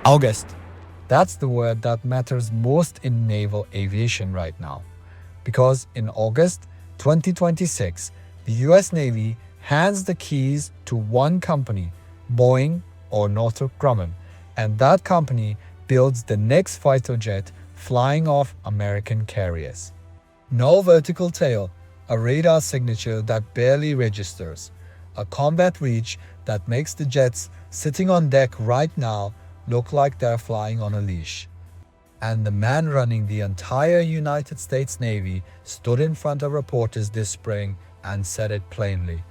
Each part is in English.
August. That's the word that matters most in naval aviation right now. Because in August 2026, the US Navy hands the keys to one company, Boeing or Northrop Grumman, and that company builds the next fighter jet flying off American carriers. No vertical tail, a radar signature that barely registers, a combat reach that makes the jets sitting on deck right now look like they're flying on a leash. And the man running the entire United States Navy stood in front of reporters this spring and said it plainly.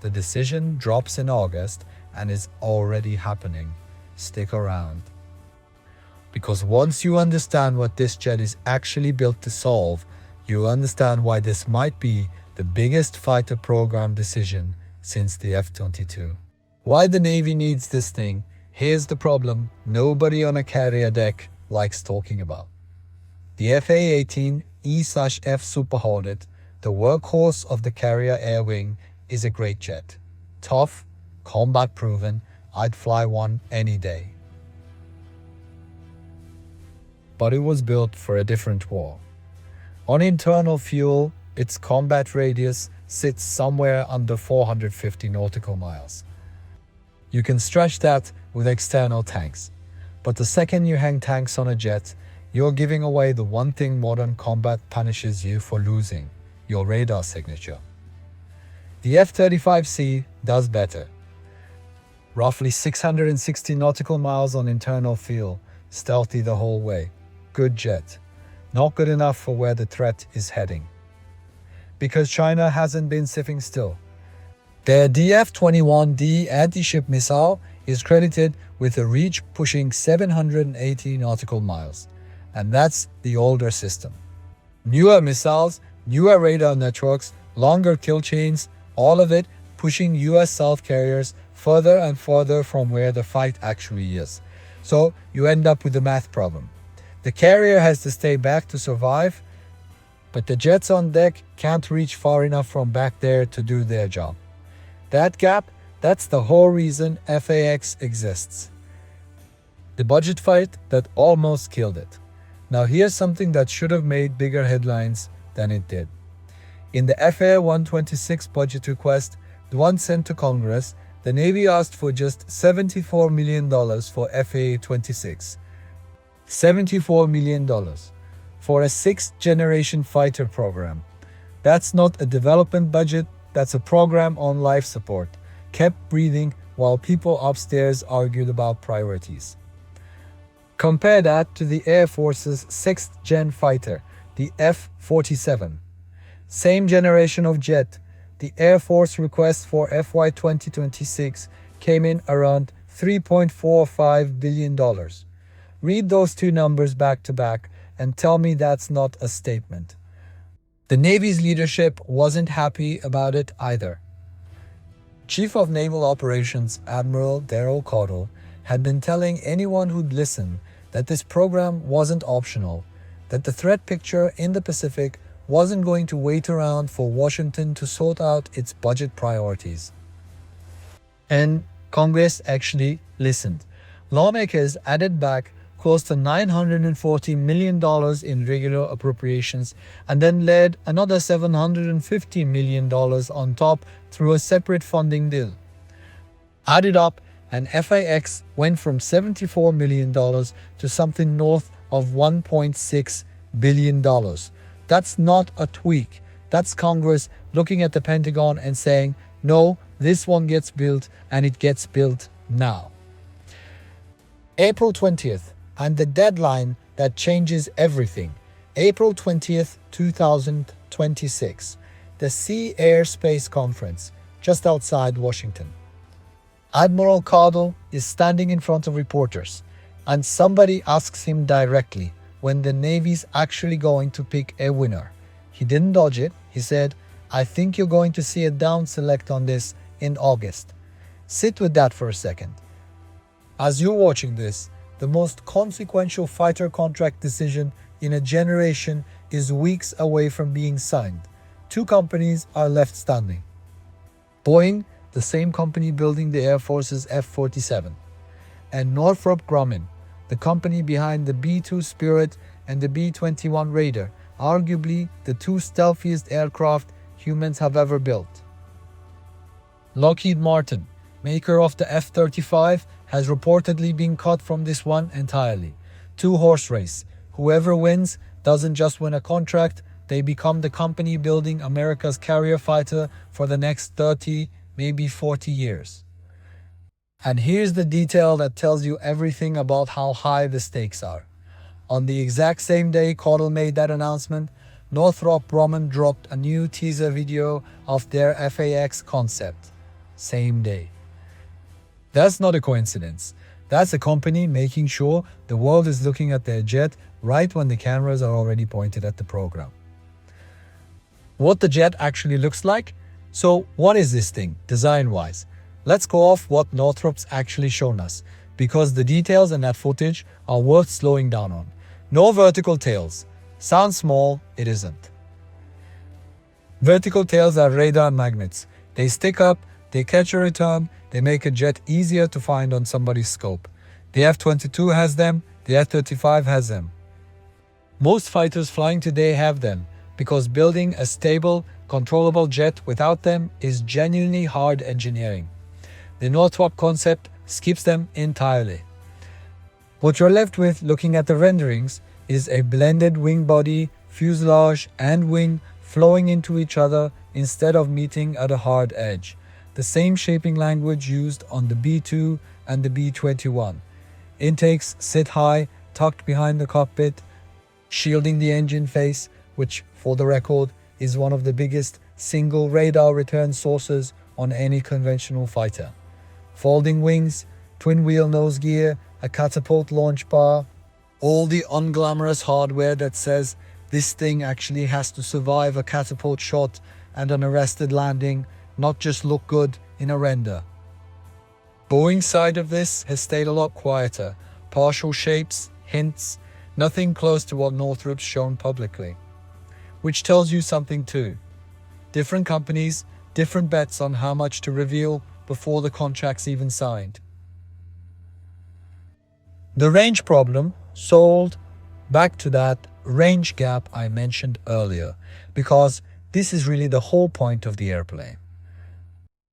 The decision drops in August and is already happening. Stick around. Because once you understand what this jet is actually built to solve, you understand why this might be the biggest fighter program decision since the F-22. Why the Navy needs this thing? Here's the problem nobody on a carrier deck likes talking about. The FA-18 E/F Super Hornet, the workhorse of the carrier air wing, is a great jet. Tough, combat proven, I'd fly one any day. But it was built for a different war. On internal fuel, its combat radius sits somewhere under 450 nautical miles. You can stretch that with external tanks, but the second you hang tanks on a jet, you're giving away the one thing modern combat punishes you for losing, your radar signature. The F-35C does better. Roughly 660 nautical miles on internal fuel, stealthy the whole way. Good jet. Not good enough for where the threat is heading. Because China hasn't been sitting still. Their DF-21D anti-ship missile is credited with a reach pushing 780 nautical miles, and that's the older system. Newer missiles, newer radar networks, longer kill chains, all of it pushing US South carriers further and further from where the fight actually is. So you end up with a math problem. The carrier has to stay back to survive, but the jets on deck can't reach far enough from back there to do their job. That gap, that's the whole reason FAXX exists. The budget fight that almost killed it. Now here's something that should have made bigger headlines than it did. In the FA-126 budget request, the one sent to Congress, the Navy asked for just $74 million for FA-26. $74 million for a sixth-generation fighter program. That's not a development budget, that's a program on life support, kept breathing while people upstairs argued about priorities. Compare that to the Air Force's sixth-gen fighter, the F-47. Same generation of jet, the Air Force request for FY 2026 came in around $3.45 billion. Read those two numbers back to back and tell me that's not a statement. The Navy's leadership wasn't happy about it either. Chief of Naval Operations Admiral Darrell Caudle had been telling anyone who'd listen that this program wasn't optional, that the threat picture in the Pacific wasn't going to wait around for Washington to sort out its budget priorities. And Congress actually listened. Lawmakers added back close to $940 million in regular appropriations and then laid another $750 million on top through a separate funding deal. Added up, and FAXX went from $74 million to something north of $1.6 billion. That's not a tweak. That's Congress looking at the Pentagon and saying, no, this one gets built and it gets built now. April 20th, and the deadline that changes everything. April 20th, 2026. The Sea Air Space Conference, just outside Washington. Admiral Caudle is standing in front of reporters, and somebody asks him directly when the Navy's actually going to pick a winner. He didn't dodge it. He said, I think you're going to see a down select on this in August. Sit with that for a second. As you're watching this, the most consequential fighter contract decision in a generation is weeks away from being signed. Two companies are left standing. Boeing, the same company building the Air Force's F-47, and Northrop Grumman, the company behind the B-2 Spirit and the B-21 Raider, arguably the two stealthiest aircraft humans have ever built. Lockheed Martin, maker of the F-35, has reportedly been cut from this one entirely. Two-horse race. Whoever wins doesn't just win a contract, they become the company building America's carrier fighter for the next 30, maybe 40 years. And here's the detail that tells you everything about how high the stakes are. On the exact same day Caudle made that announcement, Northrop Grumman dropped a new teaser video of their FAXX concept. Same day. That's not a coincidence. That's a company making sure the world is looking at their jet right when the cameras are already pointed at the program. What the jet actually looks like? So what is this thing, design-wise? Let's go off what Northrop's actually shown us, because the details in that footage are worth slowing down on. No vertical tails. Sounds small, it isn't. Vertical tails are radar magnets. They stick up, they catch a return, they make a jet easier to find on somebody's scope. The F-22 has them, the F-35 has them. Most fighters flying today have them, because building a stable, controllable jet without them is genuinely hard engineering. The Northrop concept skips them entirely. What you're left with looking at the renderings is a blended wing body, fuselage and wing flowing into each other instead of meeting at a hard edge. The same shaping language used on the B-2 and the B-21. Intakes sit high, tucked behind the cockpit, shielding the engine face, which, for the record, is one of the biggest single radar return sources on any conventional fighter. Folding wings, twin-wheel nose gear, a catapult launch bar, all the unglamorous hardware that says this thing actually has to survive a catapult shot and an arrested landing, not just look good in a render. Boeing's side of this has stayed a lot quieter. Partial shapes, hints, nothing close to what Northrop's shown publicly. Which tells you something too. Different companies, different bets on how much to reveal before the contract's even signed. The range problem solved. Back to that range gap I mentioned earlier, because this is really the whole point of the airplane.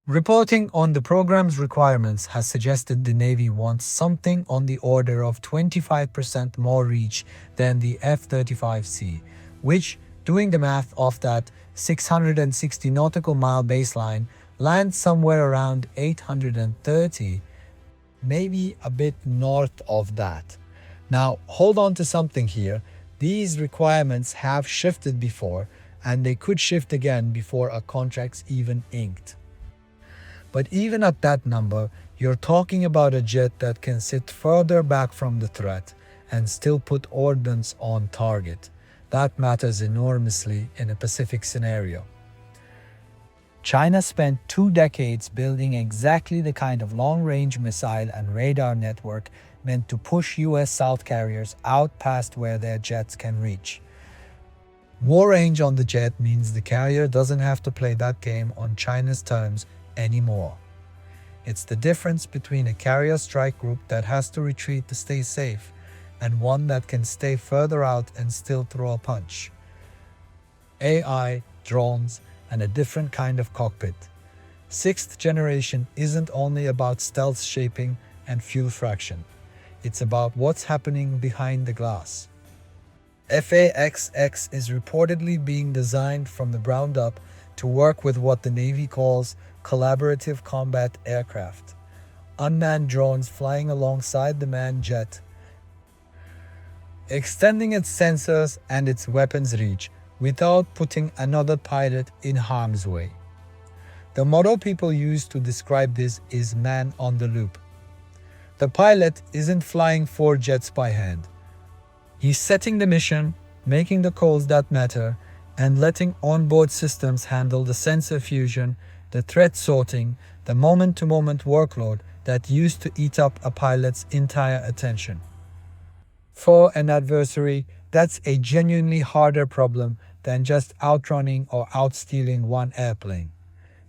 Reporting on the program's requirements has suggested the Navy wants something on the order of 25% more reach than the F-35C, which, doing the math off that 660 nautical mile baseline, lands somewhere around 830, maybe a bit north of that. Now, hold on to something here. These requirements have shifted before, and they could shift again before a contract's even inked. But even at that number, you're talking about a jet that can sit further back from the threat and still put ordnance on target. That matters enormously in a Pacific scenario. China spent 2 decades building exactly the kind of long-range missile and radar network meant to push US South carriers out past where their jets can reach. More range on the jet means the carrier doesn't have to play that game on China's terms anymore. It's the difference between a carrier strike group that has to retreat to stay safe and one that can stay further out and still throw a punch. AI, drones, and a different kind of cockpit. 6th generation isn't only about stealth shaping and fuel fraction. It's about what's happening behind the glass. FAXX is reportedly being designed from the ground up to work with what the Navy calls collaborative combat aircraft. Unmanned drones flying alongside the manned jet, extending its sensors and its weapons reach without putting another pilot in harm's way. The motto people use to describe this is man on the loop. The pilot isn't flying 4 jets by hand. He's setting the mission, making the calls that matter, and letting onboard systems handle the sensor fusion, the threat sorting, the moment-to-moment workload that used to eat up a pilot's entire attention. For an adversary, that's a genuinely harder problem than just outrunning or outstealing one airplane.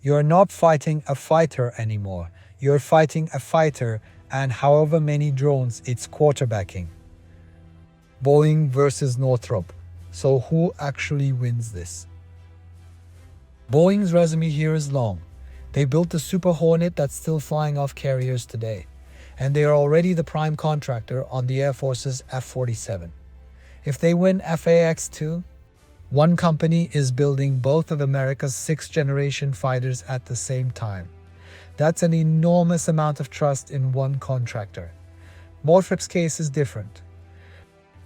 You're not fighting a fighter anymore. You're fighting a fighter and however many drones it's quarterbacking. Boeing versus Northrop. So who actually wins this? Boeing's resume here is long. They built the Super Hornet that's still flying off carriers today, and they are already the prime contractor on the Air Force's F-47. If they win FAXX too, one company is building both of America's sixth-generation fighters at the same time. That's an enormous amount of trust in one contractor. Northrop's case is different.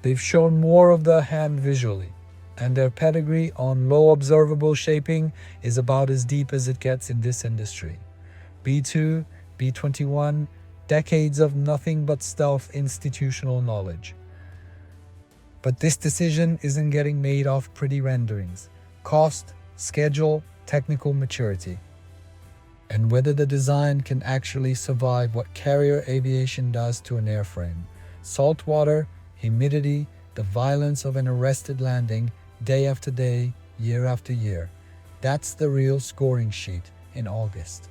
They've shown more of the hand visually, and their pedigree on low observable shaping is about as deep as it gets in this industry. B-2, B-21, decades of nothing but stealth institutional knowledge. But this decision isn't getting made off pretty renderings, cost, schedule, technical maturity, and whether the design can actually survive what carrier aviation does to an airframe. Salt water, humidity, the violence of an arrested landing, day after day, year after year. That's the real scoring sheet in August.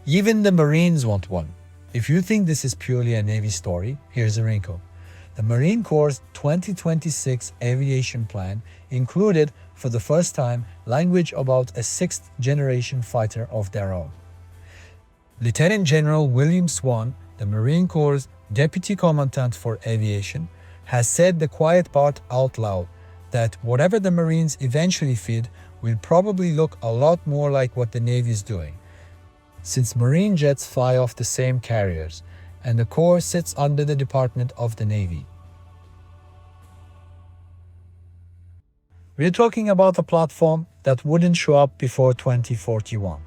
Even the Marines want one. If you think this is purely a Navy story, here's a wrinkle. The Marine Corps' 2026 aviation plan included, for the first time, language about a sixth-generation fighter of their own. Lieutenant General William Swan, the Marine Corps' Deputy Commandant for Aviation, has said the quiet part out loud, that whatever the Marines eventually feed will probably look a lot more like what the Navy is doing, since Marine jets fly off the same carriers, and the Corps sits under the Department of the Navy. We're talking about a platform that wouldn't show up before 2041.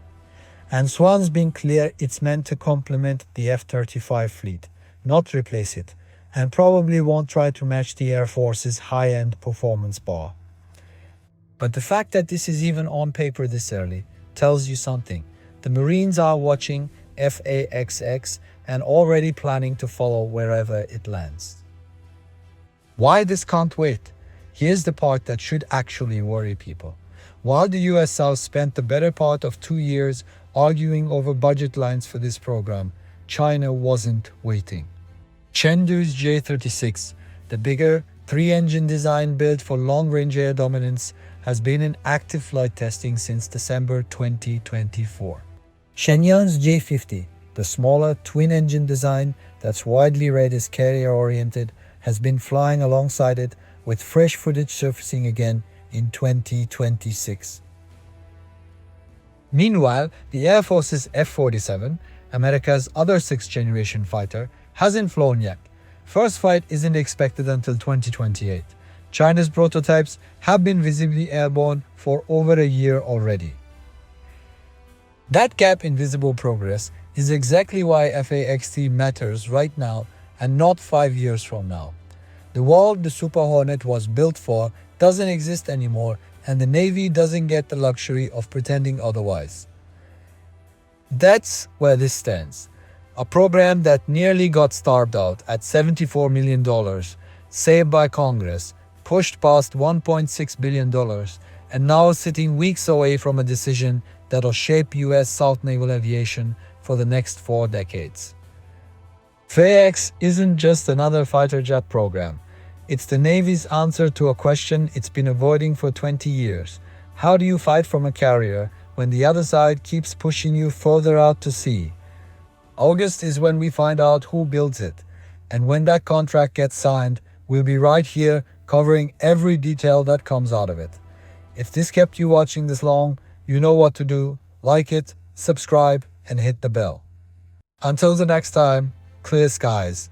And Swan's been clear it's meant to complement the F-35 fleet, not replace it, and probably won't try to match the Air Force's high-end performance bar. But the fact that this is even on paper this early tells you something. The Marines are watching FAXX and already planning to follow wherever it lands. Why this can't wait? Here's the part that should actually worry people. While the US South spent the better part of 2 years arguing over budget lines for this program, China wasn't waiting. Chengdu's J-36, the bigger, three-engine design built for long-range air dominance, has been in active flight testing since December 2024. Shenyang's J-50, the smaller, twin-engine design that's widely read as carrier-oriented, has been flying alongside it, with fresh footage surfacing again in 2026. Meanwhile, the Air Force's F-47, America's other sixth-generation fighter, hasn't flown yet. First flight isn't expected until 2028. China's prototypes have been visibly airborne for over a year already. That gap in visible progress is exactly why FAXT matters right now and not 5 years from now. The world the Super Hornet was built for doesn't exist anymore, and the Navy doesn't get the luxury of pretending otherwise. That's where this stands. A program that nearly got starved out at $74 million, saved by Congress, pushed past $1.6 billion, and now sitting weeks away from a decision that'll shape US South Naval Aviation for the next 4 decades. FAXX isn't just another fighter jet program. It's the Navy's answer to a question it's been avoiding for 20 years. How do you fight from a carrier when the other side keeps pushing you further out to sea? August is when we find out who builds it, and when that contract gets signed, we'll be right here covering every detail that comes out of it. If this kept you watching this long, you know what to do. Like it, subscribe, and hit the bell. Until the next time, clear skies.